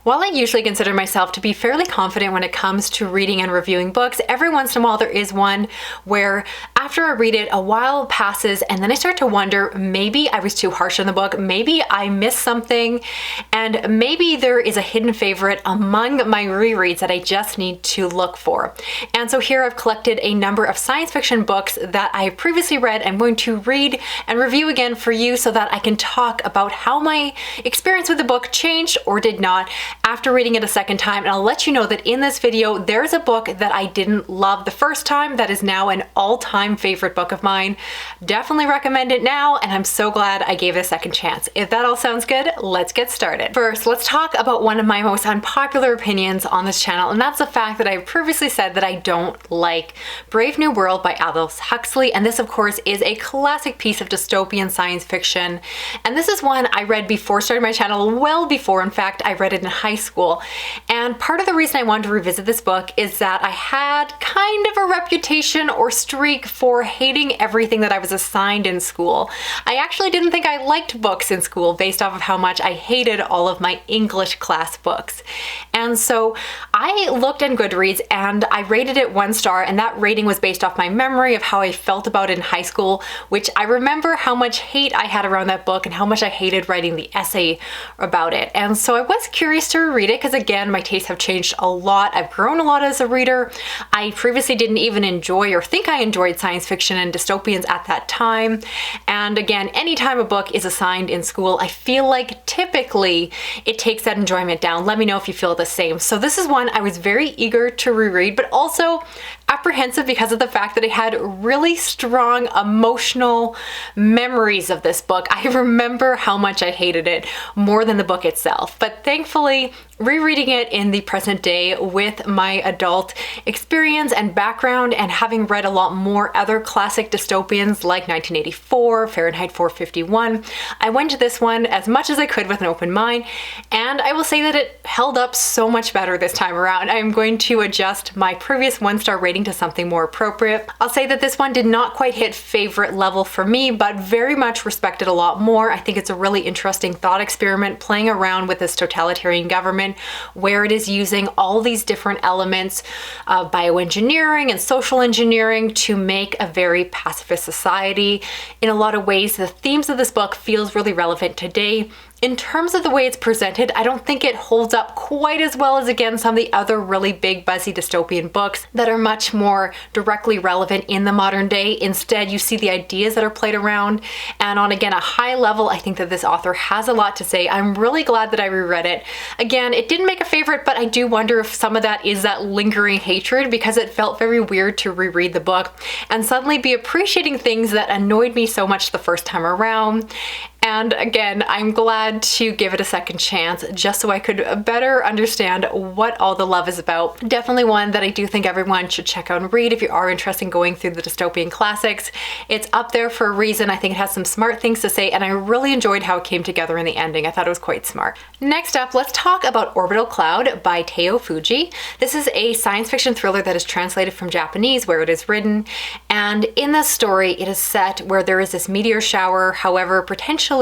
While I usually consider myself to be fairly confident when it comes to reading and reviewing books, every once in a while there is one where after I read it, a while passes and then I start to wonder, maybe I was too harsh on the book, maybe I missed something, and maybe there is a hidden favorite among my rereads that I just need to look for. And so here I've collected a number of science fiction books that I have previously read and I'm going to read and review again for you so that I can talk about how my experience with the book changed or did not after reading it a second time. And I'll let you know that in this video, there's a book that I didn't love the first time that is now an all-time favorite book of mine. Definitely recommend it now, and I'm so glad I gave it a second chance. If that all sounds good, let's get started. First, let's talk about one of my most unpopular opinions on this channel, and that's the fact that I previously said that I don't like Brave New World by Aldous Huxley, and this of course is a classic piece of dystopian science fiction. And this is one I read before starting my channel, well before, in fact, I read it in high school. And part of the reason I wanted to revisit this book is that I had kind of a reputation or streak for hating everything that I was assigned in school. I actually didn't think I liked books in school based off of how much I hated all of my English class books. And so I looked in Goodreads and I rated it 1 star, and that rating was based off my memory of how I felt about it in high school, which I remember how much hate I had around that book and how much I hated writing the essay about it. And so I was curious to reread it because, again, my tastes have changed a lot. I've grown a lot as a reader. I previously didn't even enjoy or think I enjoyed science fiction and dystopians at that time. And again, anytime a book is assigned in school, I feel like typically it takes that enjoyment down. Let me know if you feel the same. So this is one I was very eager to reread, but also apprehensive because of the fact that I had really strong emotional memories of this book. I remember how much I hated it more than the book itself. But thankfully, rereading it in the present day with my adult experience and background, and having read a lot more other classic dystopians like 1984, Fahrenheit 451, I went to this one as much as I could with an open mind, and I will say that it held up so much better this time around. I'm going to adjust my previous 1-star rating to something more appropriate. I'll say that this one did not quite hit favorite level for me, but very much respected a lot more. I think it's a really interesting thought experiment playing around with this totalitarian government where it is using all these different elements of bioengineering and social engineering to make a very pacifist society. In a lot of ways, the themes of this book feels really relevant today. In terms of the way it's presented, I don't think it holds up quite as well as, again, some of the other really big, buzzy dystopian books that are much more directly relevant in the modern day. Instead, you see the ideas that are played around, and on, again, a high level, I think that this author has a lot to say. I'm really glad that I reread it. Again, it didn't make a favorite, but I do wonder if some of that is that lingering hatred, because it felt very weird to reread the book and suddenly be appreciating things that annoyed me so much the first time around. And again, I'm glad to give it a second chance just so I could better understand what all the love is about. Definitely one that I do think everyone should check out and read if you are interested in going through the dystopian classics. It's up there for a reason. I think it has some smart things to say, and I really enjoyed how it came together in the ending. I thought it was quite smart. Next up, let's talk about Orbital Cloud by Taiyo Fujii. This is a science fiction thriller that is translated from Japanese where it is written. And in this story, it is set where there is this meteor shower. However, potentially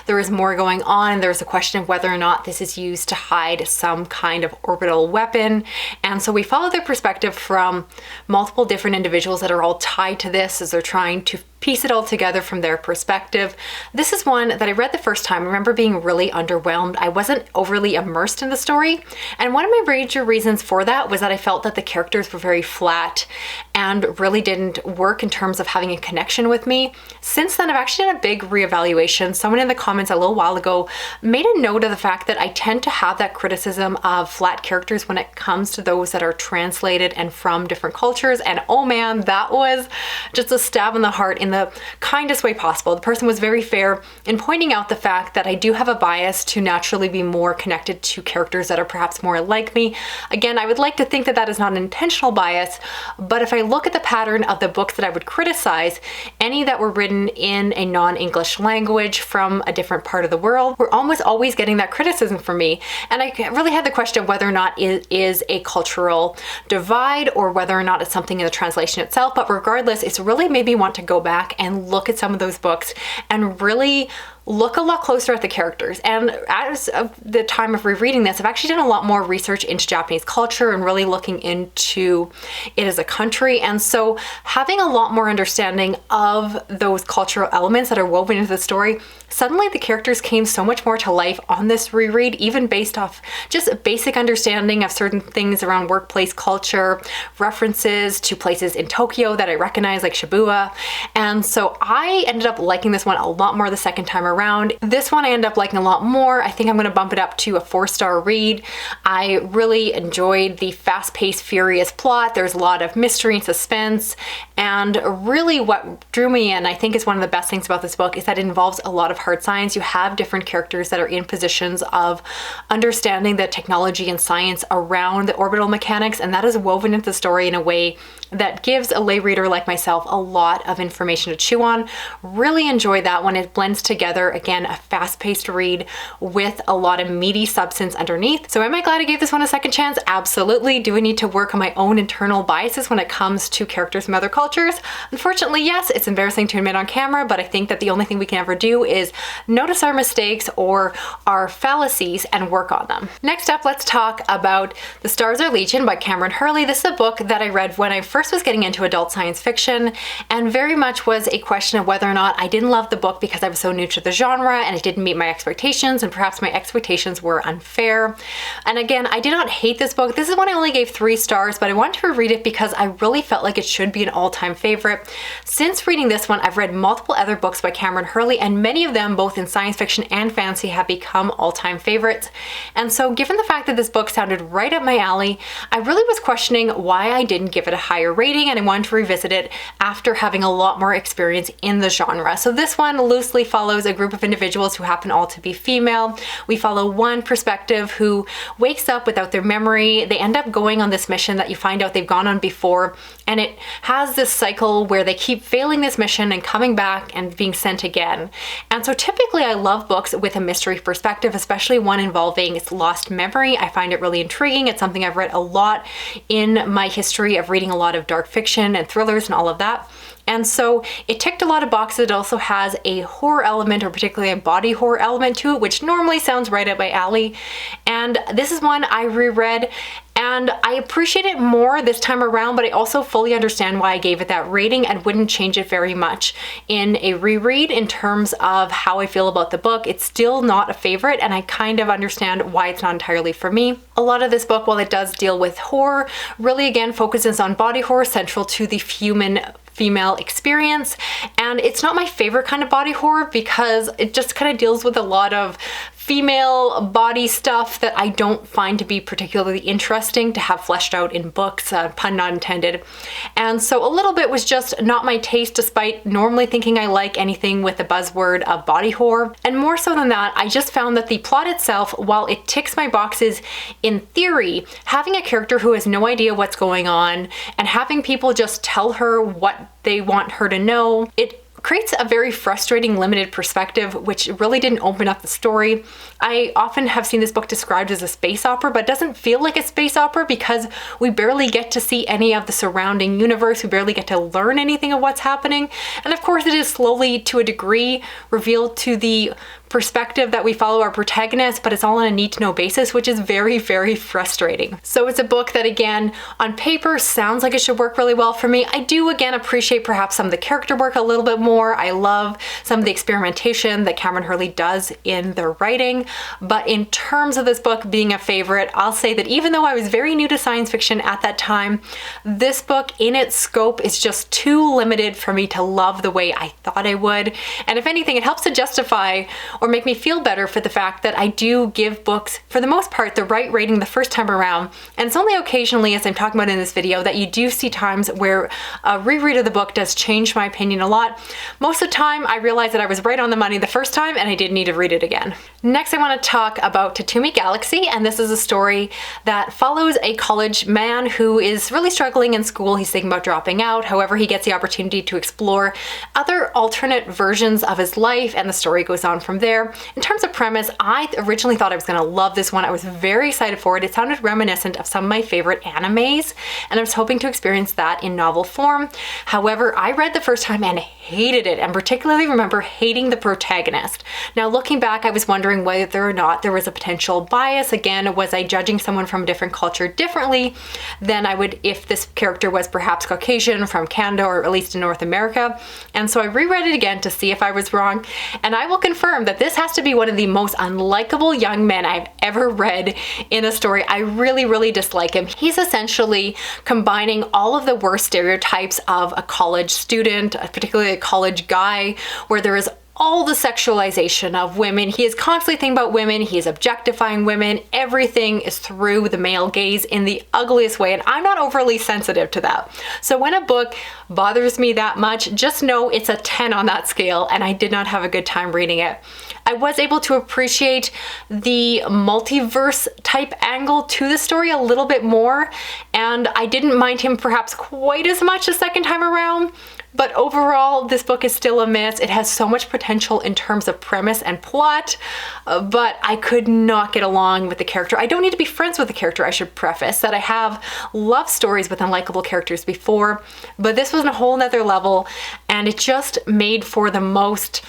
there is more going on, and there's a question of whether or not this is used to hide some kind of orbital weapon. And so we follow their perspective from multiple different individuals that are all tied to this as they're trying to piece it all together from their perspective. This is one that I read the first time. I remember being really underwhelmed. I wasn't overly immersed in the story. And one of my major reasons for that was that I felt that the characters were very flat and really didn't work in terms of having a connection with me. Since then, I've actually done a big reevaluation. Someone in the comments a little while ago made a note of the fact that I tend to have that criticism of flat characters when it comes to those that are translated and from different cultures. And oh man, that was just a stab in the heart in the kindest way possible. The person was very fair in pointing out the fact that I do have a bias to naturally be more connected to characters that are perhaps more like me. Again, I would like to think that that is not an intentional bias, but if I look at the pattern of the books that I would criticize, any that were written in a non-English language from a different part of the world, we're almost always getting that criticism from me. And I really had the question of whether or not it is a cultural divide or whether or not it's something in the translation itself. But regardless, it's really made me want to go back and look at some of those books and really look a lot closer at the characters. And as of the time of rereading this, I've actually done a lot more research into Japanese culture and really looking into it as a country. And so having a lot more understanding of those cultural elements that are woven into the story, suddenly the characters came so much more to life on this reread, even based off just a basic understanding of certain things around workplace culture, references to places in Tokyo that I recognize, like Shibuya. And so I ended up liking this one a lot more the second time around. This one I ended up liking a lot more. I think I'm going to bump it up to a 4-star read. I really enjoyed the fast-paced, furious plot. There's a lot of mystery and suspense. And really what drew me in, I think, is one of the best things about this book is that it involves a lot of hard science. You have different characters that are in positions of understanding the technology and science around the orbital mechanics, and that is woven into the story in a way that gives a lay reader like myself a lot of information to chew on. Really enjoy that when it blends together, again, a fast-paced read with a lot of meaty substance underneath. So am I glad I gave this one a second chance? Absolutely. Do I need to work on my own internal biases when it comes to characters from other cultures? Unfortunately, yes. It's embarrassing to admit on camera, but I think that the only thing we can ever do is notice our mistakes or our fallacies and work on them. Next up, let's talk about The Stars Are Legion by Kameron Hurley. This is a book that I read when I first was getting into adult science fiction, and very much was a question of whether or not I didn't love the book because I was so new to the genre and it didn't meet my expectations, and perhaps my expectations were unfair. And again, I did not hate this book. This is one I only gave 3 stars, but I wanted to read it because I really felt like it should be an all-time favorite. Since reading this one, I've read multiple other books by Kameron Hurley, and many of them, both in science fiction and fantasy, have become all-time favorites. And so given the fact that this book sounded right up my alley, I really was questioning why I didn't give it a higher rating, and I wanted to revisit it after having a lot more experience in the genre. So this one loosely follows a group of individuals who happen all to be female. We follow one perspective who wakes up without their memory. They end up going on this mission that you find out they've gone on before, and it has this cycle where they keep failing this mission and coming back and being sent again. And so typically I love books with a mystery perspective, especially one involving its lost memory. I find it really intriguing. It's something I've read a lot in my history of reading a lot of dark fiction and thrillers and all of that. And so it ticked a lot of boxes. It also has a horror element, or particularly a body horror element to it, which normally sounds right up my alley. And this is one I reread, and I appreciate it more this time around, but I also fully understand why I gave it that rating and wouldn't change it very much in a reread in terms of how I feel about the book. It's still not a favorite, and I kind of understand why it's not entirely for me. A lot of this book, while it does deal with horror, really again focuses on body horror central to the female experience, and it's not my favorite kind of body horror because it just kind of deals with a lot of female body stuff that I don't find to be particularly interesting to have fleshed out in books, pun not intended. And so a little bit was just not my taste, despite normally thinking I like anything with the buzzword of body horror. And more so than that, I just found that the plot itself, while it ticks my boxes in theory, having a character who has no idea what's going on and having people just tell her what they want her to know, it creates a very frustrating limited perspective, which really didn't open up the story. I often have seen this book described as a space opera, but it doesn't feel like a space opera because we barely get to see any of the surrounding universe. We barely get to learn anything of what's happening. And of course, it is slowly, to a degree, revealed to the perspective that we follow our protagonist, but it's all on a need-to-know basis, which is very, very frustrating. So it's a book that, again, on paper sounds like it should work really well for me. I do, again, appreciate perhaps some of the character work a little bit more. I love some of the experimentation that Kameron Hurley does in the writing, but in terms of this book being a favorite, I'll say that even though I was very new to science fiction at that time, this book in its scope is just too limited for me to love the way I thought I would. And if anything, it helps to justify or make me feel better for the fact that I do give books, for the most part, the right rating the first time around. And it's only occasionally, as I'm talking about in this video, that you do see times where a reread of the book does change my opinion a lot. Most of the time, I realized that I was right on the money the first time and I didn't need to read it again. Next, I want to talk about Tatumi Galaxy, and this is a story that follows a college man who is really struggling in school. He's thinking about dropping out. However, he gets the opportunity to explore other alternate versions of his life, and the story goes on from there. there. In terms of premise, I originally thought I was going to love this one. I was very excited for it. It sounded reminiscent of some of my favorite animes, and I was hoping to experience that in novel form. However, I read the first time and hated it, and particularly remember hating the protagonist. Now, looking back, I was wondering whether or not there was a potential bias. Again, was I judging someone from a different culture differently than I would if this character was perhaps Caucasian, from Canada, or at least in North America? And so I reread it again to see if I was wrong, and I will confirm that this has to be one of the most unlikable young men I've ever read in a story. I really dislike him. He's essentially combining all of the worst stereotypes of a college student, particularly a college guy, where there is all the sexualization of women. He is constantly thinking about women. He is objectifying women. Everything is through the male gaze in the ugliest way, and I'm not overly sensitive to that. So when a book bothers me that much, just know it's a 10 on that scale, and I did not have a good time reading it. I was able to appreciate the multiverse type angle to the story a little bit more, and I didn't mind him perhaps quite as much the second time around. But overall, this book is still a miss. It has so much potential in terms of premise and plot, but I could not get along with the character. I don't need to be friends with the character. I should preface that I have loved stories with unlikable characters before, but this was a whole nother level, and it just made for the most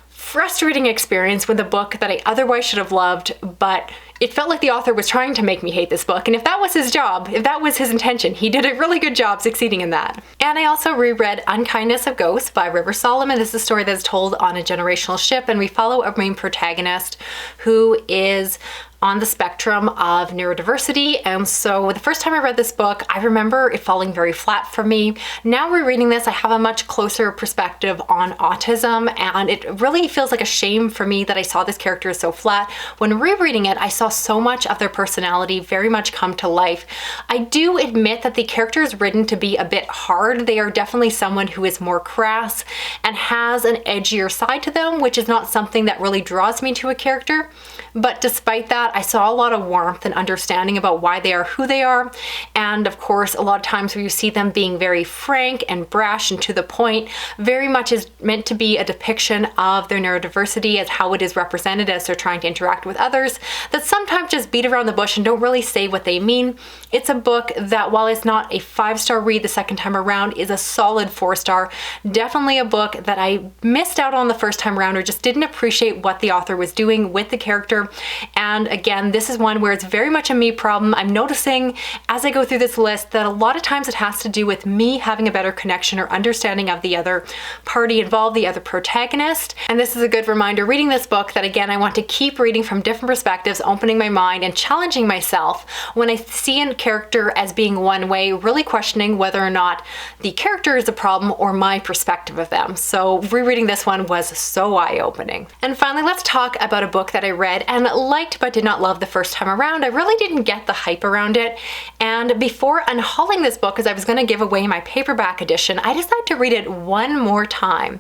frustrating experience with a book that I otherwise should have loved, but it felt like the author was trying to make me hate this book, and if that was his job, if that was his intention, he did a really good job succeeding in that. And I also reread Unkindness of Ghosts by River Solomon. This is a story that's told on a generational ship, and we follow a main protagonist who is on the spectrum of neurodiversity. And so the first time I read this book, I remember it falling very flat for me. Now rereading this, I have a much closer perspective on autism, and it really feels like a shame for me that I saw this character so flat. When rereading it, I saw so much of their personality very much come to life. I do admit that the character is written to be a bit hard. They are definitely someone who is more crass and has an edgier side to them, which is not something that really draws me to a character. But despite that, I saw a lot of warmth and understanding about why they are who they are. And of course, a lot of times where you see them being very frank and brash and to the point, very much is meant to be a depiction of their neurodiversity as how it is represented as they're trying to interact with others, that sometimes just beat around the bush and don't really say what they mean. It's a book that, while it's not a 5-star read the second time around, is a solid 4-star. Definitely a book that I missed out on the first time around, or just didn't appreciate what the author was doing with the character. And again, this is one where it's very much a me problem. I'm noticing as I go through this list that a lot of times it has to do with me having a better connection or understanding of the other party involved, the other protagonist. And this is a good reminder reading this book that, again, I want to keep reading from different perspectives, opening my mind and challenging myself when I see a character as being one way, really questioning whether or not the character is a problem or my perspective of them. So rereading this one was so eye-opening. And finally, let's talk about a book that I read and liked but did not love the first time around. I really didn't get the hype around it, and before unhauling this book, as I was going to give away my paperback edition, I decided to read it one more time,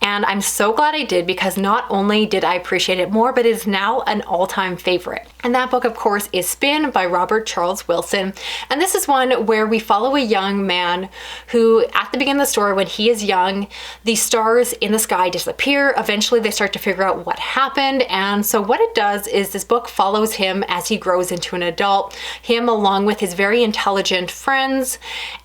and I'm so glad I did, because not only did I appreciate it more, but it is now an all-time favorite. And that book, of course, is Spin by Robert Charles Wilson, and this is one where we follow a young man who, at the beginning of the story, when he is young, the stars in the sky disappear. Eventually they start to figure out what happened, and so what it does is this book follows him as he grows into an adult, him along with his very intelligent friends,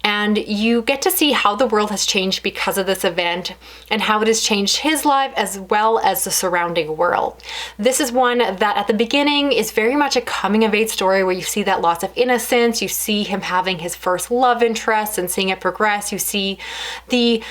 and you get to see how the world has changed because of this event and how it has changed his life as well as the surrounding world. This is one that at the beginning is very much a coming of age story where you see that loss of innocence, you see him having his first love interest and seeing it progress, you see the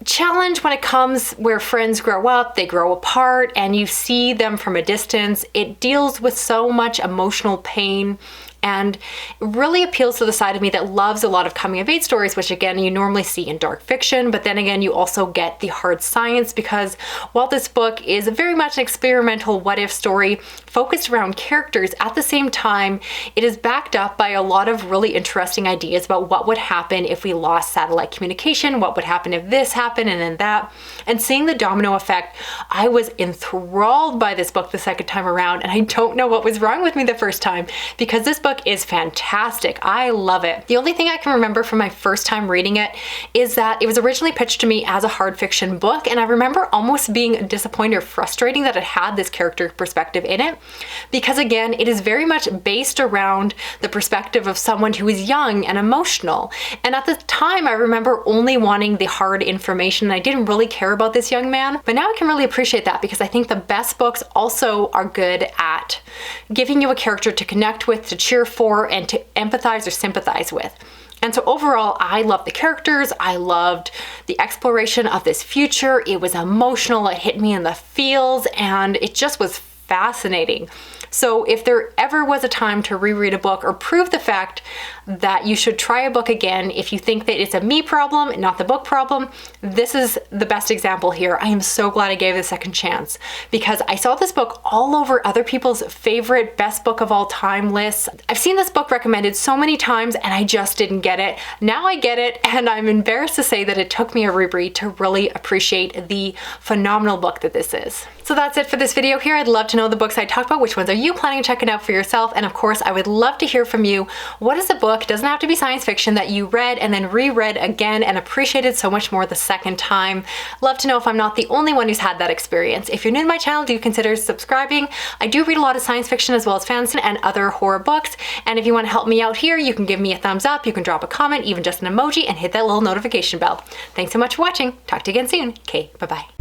challenge when it comes where friends grow up, they grow apart, and you see them from a distance. It deals with so much emotional pain and really appeals to the side of me that loves a lot of coming of age stories, which again, you normally see in dark fiction, but then again, you also get the hard science, because while this book is very much an experimental what-if story focused around characters, at the same time, it is backed up by a lot of really interesting ideas about what would happen if we lost satellite communication, what would happen if this happened and then that, and seeing the domino effect. I was enthralled by this book the second time around, and I don't know what was wrong with me the first time, because this book book is fantastic. I love it. The only thing I can remember from my first time reading it is that it was originally pitched to me as a hard fiction book, and I remember almost being disappointed or frustrating that it had this character perspective in it, because again, it is very much based around the perspective of someone who is young and emotional. And at the time, I remember only wanting the hard information, and I didn't really care about this young man. But now I can really appreciate that, because I think the best books also are good at giving you a character to connect with, to cheer for, and to empathize or sympathize with. And so overall, I loved the characters. I loved the exploration of this future. It was emotional. It hit me in the feels, and it just was fascinating. So if there ever was a time to reread a book or prove the fact that you should try a book again, if you think that it's a me problem, not the book problem, this is the best example here. I am so glad I gave it a second chance, because I saw this book all over other people's favorite best book of all time lists. I've seen this book recommended so many times and I just didn't get it. Now I get it, and I'm embarrassed to say that it took me a reread to really appreciate the phenomenal book that this is. So that's it for this video here. I'd love to know the books I talked about. Which ones are you planning on checking out for yourself? And of course, I would love to hear from you. What is a book, doesn't have to be science fiction, that you read and then reread again and appreciated so much more the second time? Love to know if I'm not the only one who's had that experience. If you're new to my channel, do consider subscribing. I do read a lot of science fiction as well as fantasy and other horror books. And if you want to help me out here, you can give me a thumbs up, you can drop a comment, even just an emoji, and hit that little notification bell. Thanks so much for watching. Talk to you again soon. Okay, bye-bye.